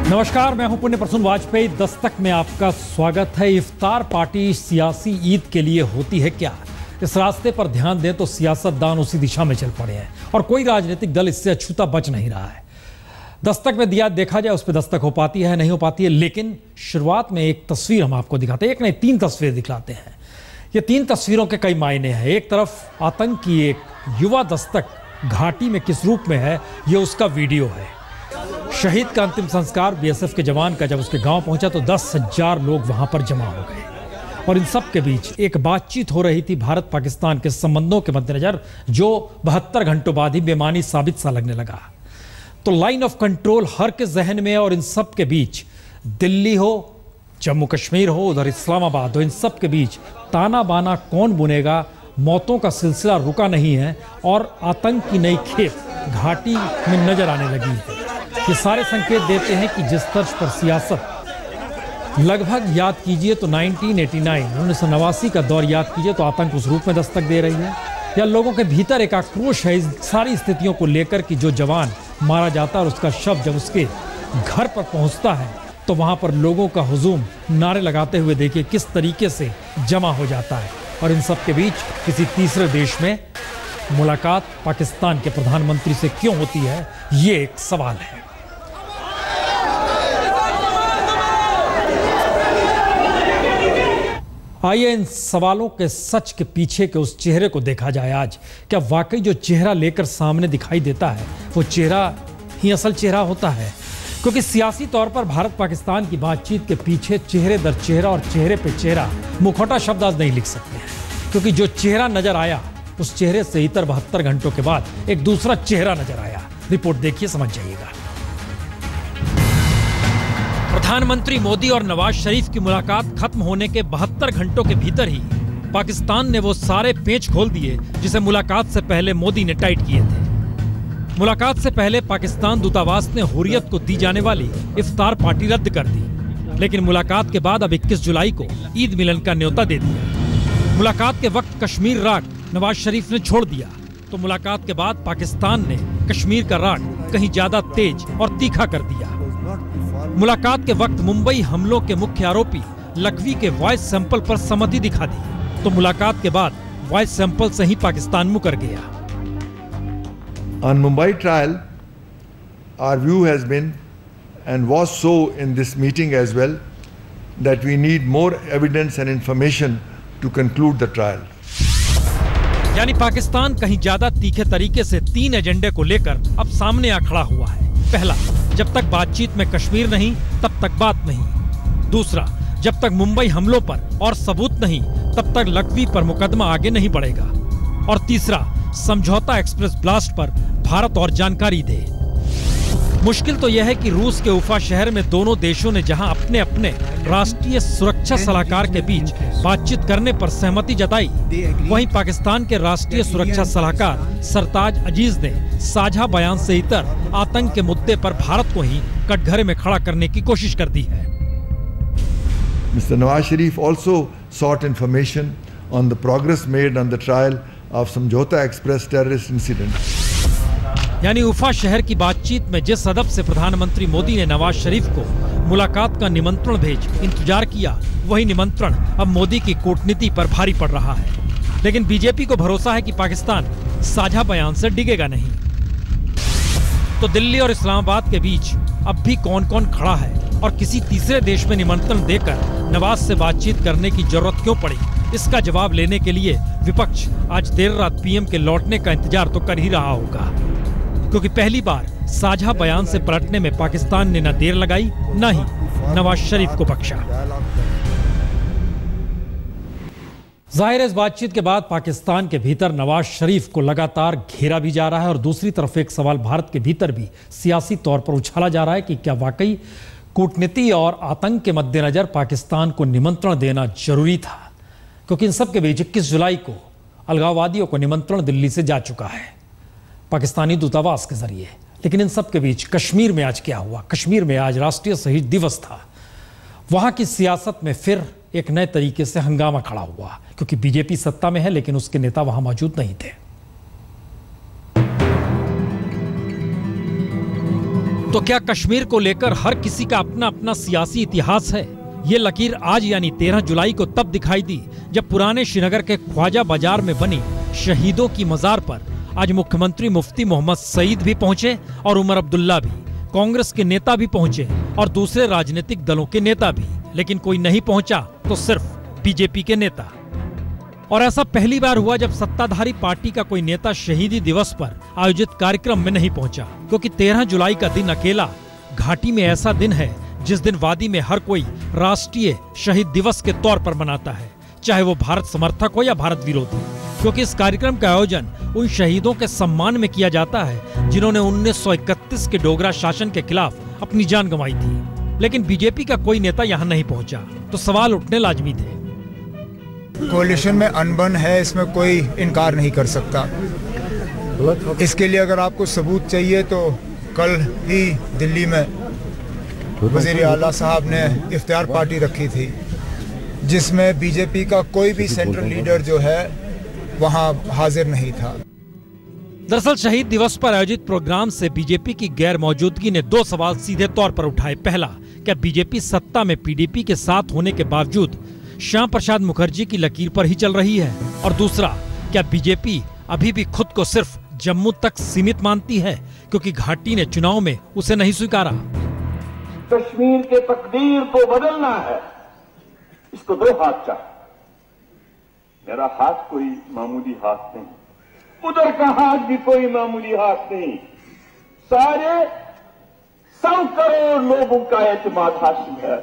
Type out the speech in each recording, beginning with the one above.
नमस्कार, मैं हूं पुण्य प्रसून वाजपेयी। दस्तक में आपका स्वागत है। इफ्तार पार्टी सियासी ईद के लिए होती है क्या? इस रास्ते पर ध्यान दें तो सियासतदान उसी दिशा में चल पड़े हैं और कोई राजनीतिक दल इससे अछूता बच नहीं रहा है। दस्तक में दिया देखा जाए उस पर दस्तक हो पाती है नहीं हो पाती है, लेकिन शुरुआत में एक तस्वीर हम आपको दिखाते हैं, एक नहीं 3 तस्वीरें दिखलाते हैं। ये 3 तस्वीरों के कई मायने हैं। एक तरफ आतंक की एक युवा दस्तक घाटी में किस रूप में है, ये उसका वीडियो है। शहीद का अंतिम संस्कार बीएसएफ के जवान का जब उसके गांव पहुंचा तो 10,000 लोग वहां पर जमा हो गए और इन सब के बीच एक बातचीत हो रही थी भारत पाकिस्तान के संबंधों के मद्देनजर, जो 72 घंटों बाद ही बेमानी साबित सा लगने लगा। तो लाइन ऑफ कंट्रोल हर के जहन में, और इन सब के बीच दिल्ली हो, जम्मू कश्मीर हो, उधर इस्लामाबाद हो, इन सब के बीच ताना बाना कौन बुनेगा, मौतों का सिलसिला रुका नहीं है और आतंक की नई खेप घाटी में नजर आने लगी है। ये सारे संकेत देते हैं कि जिस तर्ज पर सियासत लगभग याद कीजिए तो 1989 का दौर याद कीजिए तो आतंक उस रूप में दस्तक दे रही है, या लोगों के भीतर एक आक्रोश है इस सारी स्थितियों को लेकर कि जो जवान मारा जाता है और उसका शव जब उसके घर पर पहुंचता है तो वहां पर लोगों का हुजूम नारे लगाते हुए देखिए किस तरीके से जमा हो जाता है। और इन सब के बीच किसी तीसरे देश में मुलाकात पाकिस्तान के प्रधानमंत्री से क्यों होती है, ये एक सवाल है। आइए इन सवालों के सच के पीछे के उस चेहरे को देखा जाए आज। क्या वाकई जो चेहरा लेकर सामने दिखाई देता है वो चेहरा ही असल चेहरा होता है? क्योंकि सियासी तौर पर भारत पाकिस्तान की बातचीत के पीछे चेहरे दर चेहरा और चेहरे पे चेहरा मुखौटा शब्द आज नहीं लिख सकते हैं, क्योंकि जो चेहरा नजर आया उस चेहरे से इतर 72 घंटों के बाद एक दूसरा चेहरा नजर आया। रिपोर्ट देखिए, समझ जाइएगा। प्रधानमंत्री मोदी और नवाज शरीफ की मुलाकात खत्म होने के 72 घंटों के भीतर ही पाकिस्तान ने वो सारे पेच खोल दिए जिसे मुलाकात से पहले मोदी ने टाइट किए थे। मुलाकात से पहले पाकिस्तान दूतावास ने हुर्रियत को दी जाने वाली इफ्तार पार्टी रद्द कर दी, लेकिन मुलाकात के बाद अब 21 जुलाई को ईद मिलन का न्योता दे दिया। मुलाकात के वक्त कश्मीर राग नवाज शरीफ ने छोड़ दिया, तो मुलाकात के बाद पाकिस्तान ने कश्मीर का राग कहीं ज्यादा तेज और तीखा कर दिया। मुलाकात के वक्त मुंबई हमलों के मुख्य आरोपी लखवी के वॉइस सैंपल पर सहमति दिखा दी, तो मुलाकात के बाद वॉइस सैंपल से ही पाकिस्तान मुकर गया। On Mumbai trial, our view has been and was so in this meeting as well that we need more evidence and information to conclude the trial. यानी पाकिस्तान कहीं ज्यादा तीखे तरीके से 3 एजेंडे को लेकर अब सामने आ खड़ा हुआ है। पहला, जब तक बातचीत में कश्मीर नहीं तब तक बात नहीं। दूसरा, जब तक मुंबई हमलों पर और सबूत नहीं तब तक लखवी पर मुकदमा आगे नहीं बढ़ेगा। और तीसरा, समझौता एक्सप्रेस ब्लास्ट पर भारत और जानकारी दे। मुश्किल तो यह है कि रूस के उफा शहर में दोनों देशों ने जहां अपने अपने राष्ट्रीय सुरक्षा सलाहकार के बीच बातचीत करने पर सहमति जताई, वहीं पाकिस्तान के राष्ट्रीय सुरक्षा सलाहकार सरताज अजीज ने साझा बयान से इतर आतंक के मुद्दे पर भारत को ही कटघरे में खड़ा करने की कोशिश कर दी है। Mr. Nawaz Sharif also sought information on the progress made on the trial of Samjhota Express terrorist incident. यानी उफा शहर की बातचीत में जिस अदब से प्रधानमंत्री मोदी ने नवाज शरीफ को मुलाकात का निमंत्रण भेज इंतजार किया, वही निमंत्रण अब मोदी की कूटनीति पर भारी पड़ रहा है। लेकिन बीजेपी को भरोसा है कि पाकिस्तान साझा बयान से डिगेगा नहीं। तो दिल्ली और इस्लामाबाद के बीच अब भी कौन कौन खड़ा है और किसी तीसरे देश में निमंत्रण देकर नवाज से बातचीत करने की जरूरत क्यों पड़ी, इसका जवाब लेने के लिए विपक्ष आज देर रात पीएम के लौटने का इंतजार तो कर ही रहा होगा, क्योंकि पहली बार साझा बयान से पलटने में पाकिस्तान ने न देर लगाई न ही नवाज शरीफ को बख्शा। जाहिर है इस बातचीत के बाद पाकिस्तान के भीतर नवाज शरीफ को लगातार घेरा भी जा रहा है और दूसरी तरफ एक सवाल भारत के भीतर भी सियासी तौर पर उछाला जा रहा है कि क्या वाकई कूटनीति और आतंक के मद्देनजर पाकिस्तान को निमंत्रण देना जरूरी था, क्योंकि इन सब के बीच 21 जुलाई को अलगाववादियों को निमंत्रण दिल्ली से जा चुका है पाकिस्तानी दूतावास के जरिए। लेकिन इन सब के बीच कश्मीर में आज क्या हुआ? कश्मीर में आज राष्ट्रीय शहीद दिवस था। वहां की सियासत में फिर एक नए तरीके से हंगामा खड़ा हुआ, क्योंकि बीजेपी सत्ता में है लेकिन उसके नेता वहां मौजूद नहीं थे। तो क्या कश्मीर को लेकर हर किसी का अपना अपना सियासी इतिहास है? ये लकीर आज यानी 13 जुलाई को तब दिखाई दी जब पुराने श्रीनगर के ख्वाजा बाजार में बनी शहीदों की मजार पर आज मुख्यमंत्री मुफ्ती मोहम्मद सईद भी पहुंचे और उमर अब्दुल्ला भी, कांग्रेस के नेता भी पहुंचे और दूसरे राजनीतिक दलों के नेता भी, लेकिन कोई नहीं पहुंचा तो सिर्फ बीजेपी के नेता। और ऐसा पहली बार हुआ जब सत्ताधारी पार्टी का कोई नेता शहीदी दिवस पर आयोजित कार्यक्रम में नहीं पहुंचा, क्योंकि 13 जुलाई का दिन अकेला घाटी में ऐसा दिन है जिस दिन वादी में हर कोई राष्ट्रीय शहीद दिवस के तौर पर मनाता है, चाहे वो भारत समर्थक हो या भारत विरोधी, क्योंकि इस कार्यक्रम का आयोजन उन शहीदों के सम्मान में किया जाता है जिन्होंने 1931 के डोगरा शासन के खिलाफ अपनी जान गंवाई थी। लेकिन बीजेपी का कोई नेता यहाँ नहीं पहुंचा तो सवाल उठने लाजमी थे। कोalition में अनबन है, इसमें कोई इनकार नहीं कर सकता। इसके लिए अगर आपको सबूत चाहिए तो कल ही दिल्ली में वज़ीर आला साहब ने इफ्तार पार्टी रखी थी जिसमें बीजेपी का कोई भी सेंट्रल लीडर जो है वहां हाजिर नहीं था। दरअसल शहीद दिवस पर आयोजित प्रोग्राम से बीजेपी की गैर मौजूदगी ने दो सवाल सीधे तौर पर उठाए। पहला, क्या बीजेपी सत्ता में पीडीपी के साथ होने के बावजूद श्याम प्रसाद मुखर्जी की लकीर पर ही चल रही है? और दूसरा, क्या बीजेपी अभी भी खुद को सिर्फ जम्मू तक सीमित मानती है क्योंकि घाटी ने चुनाव में उसे नहीं स्वीकारा? कश्मीर के तकदीर को बदलना है, इसको दो हाथ चाहिए। मेरा हाथ कोई मामूली हाथ नहीं, उधर का हाथ भी कोई मामूली हाथ नहीं, सारे 100 करोड़ लोगों का एतमाद हासिल है।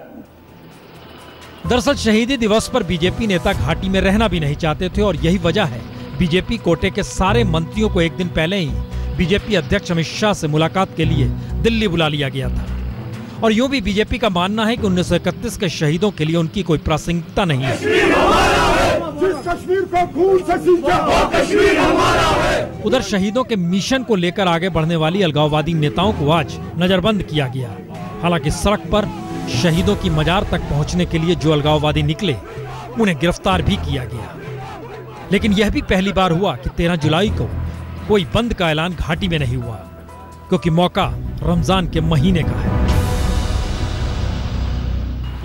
दरअसल शहीदी दिवस पर बीजेपी नेता घाटी में रहना भी नहीं चाहते थे और यही वजह है बीजेपी कोटे के सारे मंत्रियों को एक दिन पहले ही बीजेपी अध्यक्ष अमित शाह से मुलाकात के लिए दिल्ली बुला लिया गया था। और यूं भी बीजेपी का मानना है कि 1931 के शहीदों के लिए उनकी कोई प्रासंगिकता नहीं है। उधर शहीदों के मिशन को लेकर आगे बढ़ने वाली अलगाववादी नेताओं को आज नजरबंद किया गया। हालांकि सड़क पर शहीदों की मजार तक पहुंचने के लिए जो अलगाववादी निकले उन्हें गिरफ्तार भी किया गया। लेकिन यह भी पहली बार हुआ कि 13 जुलाई को कोई बंद का ऐलान घाटी में नहीं हुआ, क्योंकि मौका रमजान के महीने का है।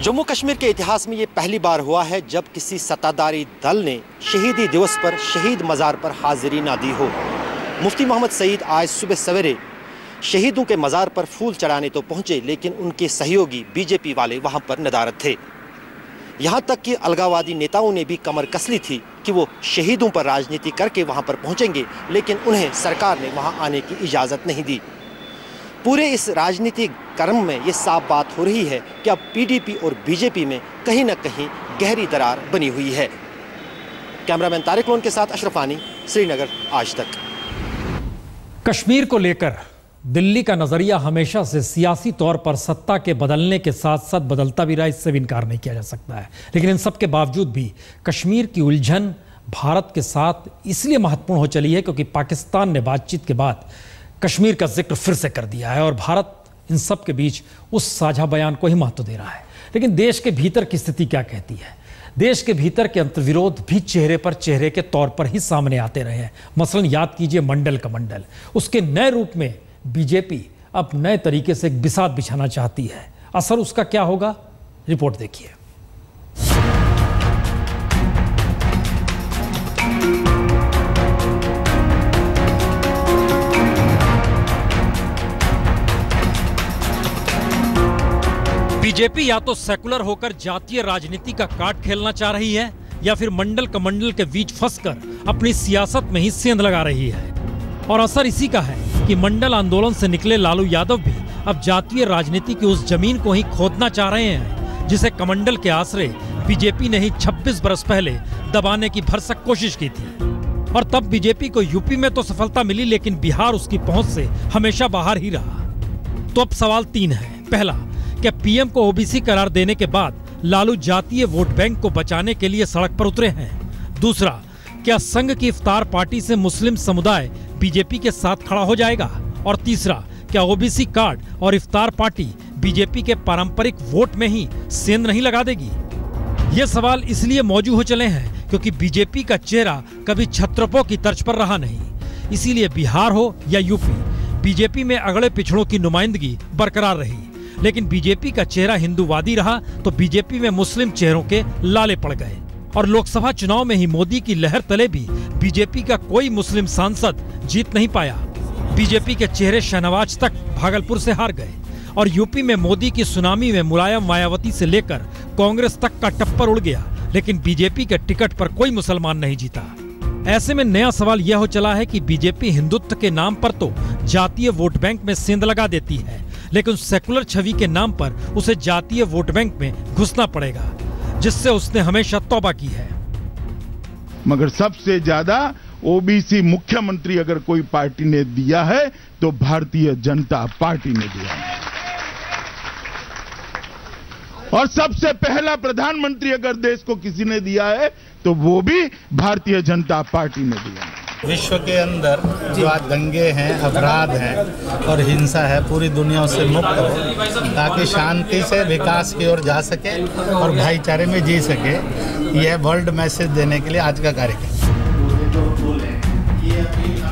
जम्मू कश्मीर के इतिहास में ये पहली बार हुआ है जब किसी सत्ताधारी दल ने शहीदी दिवस पर शहीद मज़ार पर हाजिरी ना दी हो। मुफ्ती मोहम्मद सईद आज सुबह सवेरे शहीदों के मज़ार पर फूल चढ़ाने तो पहुंचे, लेकिन उनके सहयोगी बीजेपी वाले वहां पर नदारद थे। यहां तक कि अलगाववादी नेताओं ने भी कमर कस ली थी कि वो शहीदों पर राजनीति करके वहां पर पहुंचेंगे, लेकिन उन्हें सरकार ने वहां आने की इजाज़त नहीं दी। पूरे इस राजनीतिक क्रम में ये साफ बात हो रही है कि अब पीडीपी और बीजेपी में कहीं न कहीं गहरी दरार बनी हुई है। कैमरामैन तारिक लोन के साथ अशरफ आनी, श्रीनगर, आज तक। कश्मीर को लेकर दिल्ली का नजरिया हमेशा से सियासी तौर पर सत्ता के बदलने के साथ साथ बदलता भी रहा, इससे भी इनकार नहीं किया जा सकता है। लेकिन इन सब के बावजूद भी कश्मीर की उलझन भारत के साथ इसलिए महत्वपूर्ण हो चली है क्योंकि पाकिस्तान ने बातचीत के बाद कश्मीर का जिक्र फिर से कर दिया है और भारत इन सब के बीच उस साझा बयान को ही महत्व दे रहा है। लेकिन देश के भीतर की स्थिति क्या कहती है? देश के भीतर के अंतर्विरोध भी चेहरे पर चेहरे के तौर पर ही सामने आते रहे हैं। मसलन याद कीजिए मंडल का मंडल, उसके नए रूप में बीजेपी अब नए तरीके से एक बिसात बिछाना चाहती है। असर उसका क्या होगा, रिपोर्ट देखिए। बीजेपी या तो सेकुलर होकर जातीय राजनीति का कार्ड खेलना चाह रही है या फिर मंडल कमंडल के बीच फंसकर अपनी सियासत में ही सेंध लगा रही है। और असर इसी का है कि मंडल आंदोलन से निकले लालू यादव भी अब जातीय राजनीति की उस जमीन को ही खोदना चाह रहे हैं जिसे कमंडल के आसरे बीजेपी ने ही 26 बरस पहले दबाने की भरसक कोशिश की थी। और तब बीजेपी को यूपी में तो सफलता मिली, लेकिन बिहार उसकी पहुंच से हमेशा बाहर ही रहा। तो अब सवाल 3 है। पहला, क्या पीएम को ओबीसी करार देने के बाद लालू जातीय वोट बैंक को बचाने के लिए सड़क पर उतरे हैं? दूसरा, क्या संघ की इफ्तार पार्टी से मुस्लिम समुदाय बीजेपी के साथ खड़ा हो जाएगा? और तीसरा, क्या ओबीसी कार्ड और इफ्तार पार्टी बीजेपी के पारंपरिक वोट में ही सेंध नहीं लगा देगी? ये सवाल इसलिए मौजूद हो चले हैं क्योंकि बीजेपी का चेहरा कभी छत्रपों की तर्ज पर रहा नहीं। इसीलिए बिहार हो या यूपी, बीजेपी में अगड़े पिछड़ों की नुमाइंदगी बरकरार रही, लेकिन बीजेपी का चेहरा हिंदूवादी रहा तो बीजेपी में मुस्लिम चेहरों के लाले पड़ गए। और लोकसभा चुनाव में ही मोदी की लहर तले भी बीजेपी का कोई मुस्लिम सांसद जीत नहीं पाया। बीजेपी के चेहरे शाहनवाज तक भागलपुर से हार गए और यूपी में मोदी की सुनामी में मुलायम मायावती से लेकर कांग्रेस तक का टप्पर उड़ गया, लेकिन बीजेपी के टिकट पर कोई मुसलमान नहीं जीता। ऐसे में नया सवाल यह हो चला है कि बीजेपी हिंदुत्व के नाम पर तो जातीय वोट बैंक में सेंध लगा देती है, लेकिन सेकुलर छवि के नाम पर उसे जातीय वोट बैंक में घुसना पड़ेगा, जिससे उसने हमेशा तौबा की है। मगर सबसे ज्यादा ओबीसी मुख्यमंत्री अगर कोई पार्टी ने दिया है तो भारतीय जनता पार्टी ने दिया है, और सबसे पहला प्रधानमंत्री अगर देश को किसी ने दिया है तो वो भी भारतीय जनता पार्टी ने दिया है। विश्व के अंदर जो आज दंगे हैं, अपराध हैं और हिंसा है, पूरी दुनिया उससे मुक्त हो ताकि शांति से विकास की ओर जा सके और भाईचारे में जी सके। यह वर्ल्ड मैसेज देने के लिए आज का कार्यक्रम।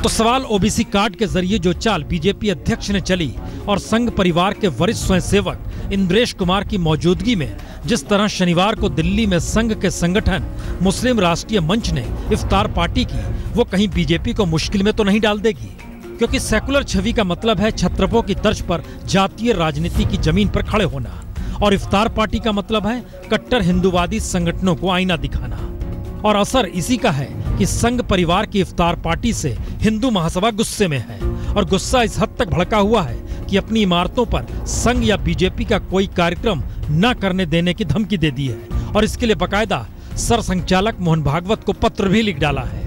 तो सवाल ओबीसी कार्ड के जरिए जो चाल बीजेपी अध्यक्ष ने चली और संघ परिवार के वरिष्ठ स्वयंसेवक इंद्रेश कुमार की मौजूदगी में जिस तरह शनिवार को दिल्ली में संघ के संगठन मुस्लिम राष्ट्रीय मंच ने इफ्तार पार्टी की, वो कहीं बीजेपी को मुश्किल में तो नहीं डाल देगी, क्योंकि सेकुलर छवि का मतलब है छत्रपों की तर्ज पर जातीय राजनीति की जमीन पर खड़े होना, और इफ्तार पार्टी का मतलब है कट्टर हिंदूवादी संगठनों को आईना दिखाना। और असर इसी का है कि संघ परिवार की इफ्तार पार्टी से हिंदू महासभा गुस्से में है, और गुस्सा इस हद तक भड़का हुआ है कि अपनी इमारतों पर संघ या बीजेपी का कोई कार्यक्रम न करने देने की धमकी दे दी है, और इसके लिए बकायदा सरसंघचालक मोहन भागवत को पत्र भी लिख डाला है।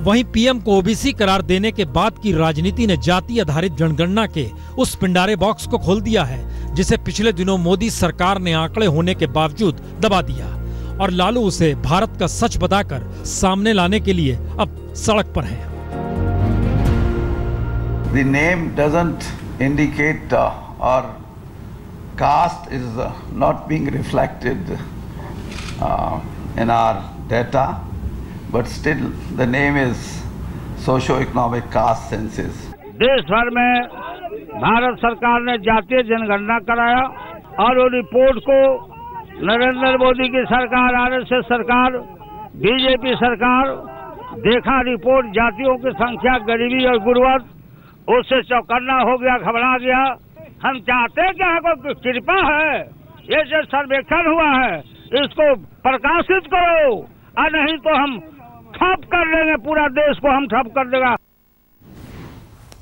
वहीं पीएम को ओबीसी करार देने के बाद की राजनीति ने जाति आधारित जनगणना के उस पिंडारे बॉक्स को खोल दिया है, जिसे पिछले दिनों मोदी सरकार ने आंकड़े होने के बावजूद दबा दिया, और लालू उसे भारत का सच बताकर सामने लाने के लिए अब सड़क पर है। The name doesn't indicate or caste is not being reflected in our data, but still the name is socio-economic caste census. देश भर में भारत सरकार ने जातीय जनगणना कराया और वो रिपोर्ट को नरेंद्र मोदी की सरकार, आरएसएस सरकार, बीजेपी सरकार देखा, रिपोर्ट जातियों की संख्या, गरीबी और गुर्बत, उससे चौकन्ना हो गया, घबरा गया। हम चाहते हैं कि आपको कृपा है, ये जो सर्वेक्षण हुआ है इसको प्रकाशित करो, और नहीं तो हम ठप कर देंगे, पूरा देश को हम ठप कर देगा।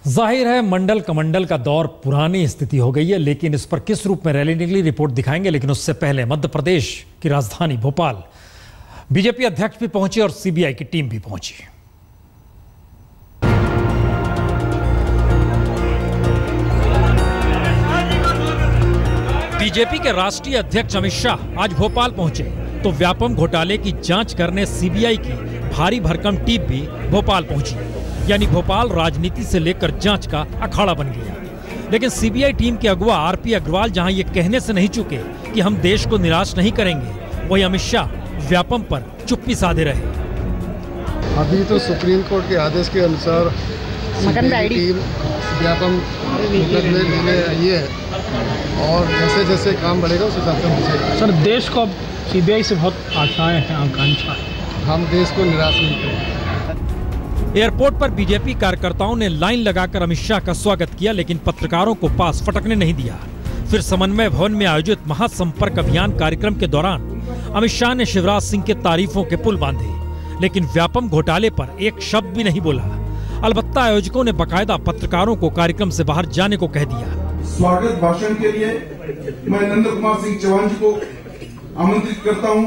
जाहिर है मंडल कमंडल का दौर पुरानी स्थिति हो गई है, लेकिन इस पर किस रूप में रैली निकली रिपोर्ट दिखाएंगे। लेकिन उससे पहले मध्य प्रदेश की राजधानी भोपाल बीजेपी अध्यक्ष भी पहुंचे और सीबीआई की टीम भी पहुंची। बीजेपी के राष्ट्रीय अध्यक्ष अमित शाह आज भोपाल पहुंचे तो व्यापम घोटाले की जांच करने सीबीआई की भारी भरकम टीम भी भोपाल पहुंची, यानी भोपाल राजनीति से लेकर जांच का अखाड़ा बन गया। लेकिन सीबीआई टीम के अगुवा आरपी अग्रवाल जहां ये कहने से नहीं चुके कि हम देश को निराश नहीं करेंगे, वहीं अमित शाह व्यापम पर चुप्पी साधे रहे। अभी तो सुप्रीम कोर्ट के आदेश के अनुसार टीम व्यापम लेने आई है, और जैसे जैसे काम बढ़ेगा उस हिसाब से मुझे सर देश को सीबीआई से बहुत आशाएं हैं, आकांक्षा है, हम देश को निराश नहीं करेंगे। एयरपोर्ट पर बीजेपी कार्यकर्ताओं ने लाइन लगाकर अमित शाह का स्वागत किया, लेकिन पत्रकारों को पास फटकने नहीं दिया। फिर समन्वय भवन में आयोजित महासंपर्क अभियान कार्यक्रम के दौरान अमित शाह ने शिवराज सिंह के तारीफों के पुल बांधे, लेकिन व्यापम घोटाले पर एक शब्द भी नहीं बोला। अलबत्ता आयोजकों ने बकायदा पत्रकारों को कार्यक्रम से बाहर जाने को कह दिया। स्वागत भाषण के लिए मैं नंद कुमार सिंह चौहान जी को आमंत्रित करता हूं,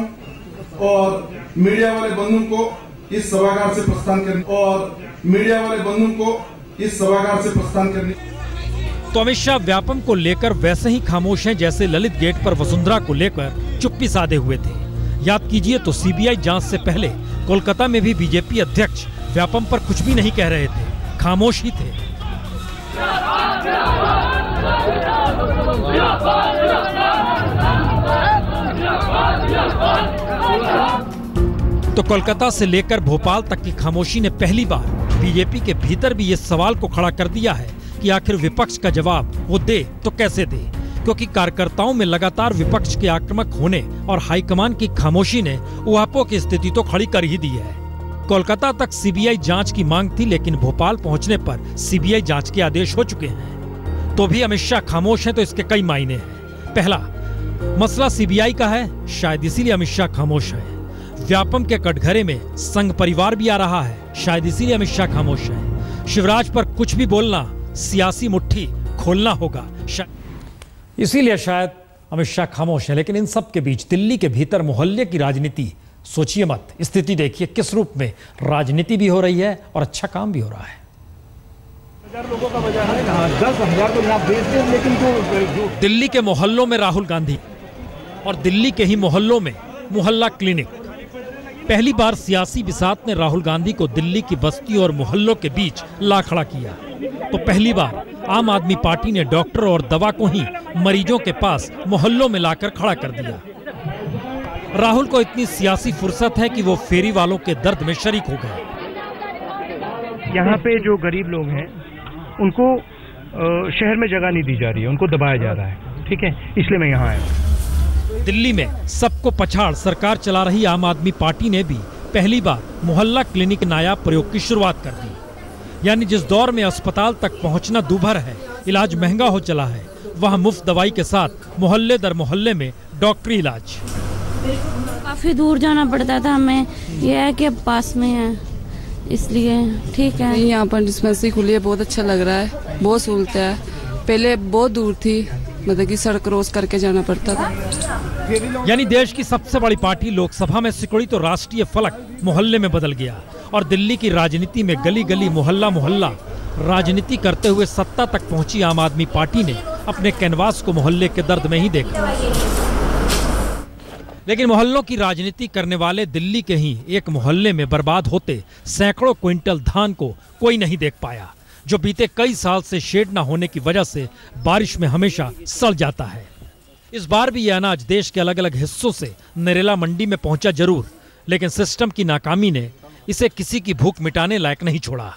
और मीडिया वाले बंधु को इस सभागार से प्रस्थान करने तो अमित शाह व्यापम को लेकर वैसे ही खामोश हैं जैसे ललित गेट पर वसुंधरा को लेकर चुप्पी साधे हुए थे। याद कीजिए तो सीबीआई जांच से पहले कोलकाता में भी बीजेपी अध्यक्ष व्यापम पर कुछ भी नहीं कह रहे थे, खामोश ही थे। तो कोलकाता से लेकर भोपाल तक की खामोशी ने पहली बार बीजेपी के भीतर भी ये सवाल को खड़ा कर दिया है कि आखिर विपक्ष का जवाब वो दे तो कैसे दे, क्योंकि कार्यकर्ताओं में लगातार विपक्ष के आक्रामक होने और हाईकमान की खामोशी ने ऊहापोह की स्थिति तो खड़ी कर ही दी है। कोलकाता तक सीबीआई जांच की मांग थी, लेकिन भोपाल पहुंचने पर सीबीआई जांच के आदेश हो चुके हैं। तो भी अमित शाह खामोश हैं, तो इसके कई मायने हैं। पहला, मसला सीबीआई का है, शायद इसीलिए अमित शाह खामोश है। व्यापम के कटघरे में संघ परिवार भी आ रहा है, शायद इसीलिए अमित शाह खामोश है। शिवराज पर कुछ भी बोलना सियासी मुट्ठी खोलना होगा, इसीलिए शायद अमित शाह खामोश है। लेकिन इन सब के बीच दिल्ली के भीतर मोहल्ले की राजनीति, सोचिए मत, स्थिति देखिए किस रूप में राजनीति भी हो रही है और अच्छा काम भी हो रहा है। 10,000 तो आप बेचते हैं, लेकिन जो दिल्ली के मोहल्लों में राहुल गांधी और दिल्ली के ही मोहल्लों में मोहल्ला क्लिनिक। पहली बार सियासी बिसात ने राहुल गांधी को दिल्ली की बस्ती और मोहल्लों के बीच ला खड़ा किया। तो पहली बार आम आदमी पार्टी ने डॉक्टर और दवा को ही मरीजों के पास मोहल्लों में लाकर खड़ा कर दिया। राहुल को इतनी सियासी फुर्सत है कि वो फेरी वालों के दर्द में शरीक हो गए। यहाँ पे जो गरीब लोग हैं उनको शहर में जगह नहीं दी जा रही है, उनको दबाया जा रहा है, ठीक है, इसलिए मैं यहाँ आया। दिल्ली में सबको पछाड़ सरकार चला रही आम आदमी पार्टी ने भी पहली बार मोहल्ला क्लिनिक नायाब प्रयोग की शुरुआत कर दी। यानी जिस दौर में अस्पताल तक पहुंचना दूभर है, इलाज महंगा हो चला है, वहां मुफ्त दवाई के साथ मोहल्ले दर मोहल्ले में डॉक्टरी इलाज। काफी दूर जाना पड़ता था हमें, यह है कि अब पास में है, इसलिए ठीक है। यहाँ पर डिस्पेंसरी खुली है, बहुत अच्छा लग रहा है, बहुत सहूलत है। पहले बहुत दूर थी, मतलब कि सड़क क्रॉस करके जाना पड़ता था। यानी देश की सबसे बड़ी पार्टी लोकसभा में सिकुड़ी तो राष्ट्रीय फलक मोहल्ले में बदल गया और दिल्ली की राजनीति में गली गली मोहल्ला मोहल्ला राजनीति करते हुए सत्ता तक पहुंची आम आदमी पार्टी ने अपने कैनवास को मोहल्ले के दर्द में ही देखा। लेकिन मोहल्लों की राजनीति करने वाले दिल्ली के ही एक मोहल्ले में बर्बाद होते सैकड़ों क्विंटल धान को कोई नहीं देख पाया, जो बीते कई साल से शेड न होने की वजह से बारिश में हमेशा सड़ जाता है। इस बार भी यह अनाज देश के अलग अलग हिस्सों से नरेला मंडी में पहुंचा जरूर, लेकिन सिस्टम की नाकामी ने इसे किसी की भूख मिटाने लायक नहीं छोड़ा।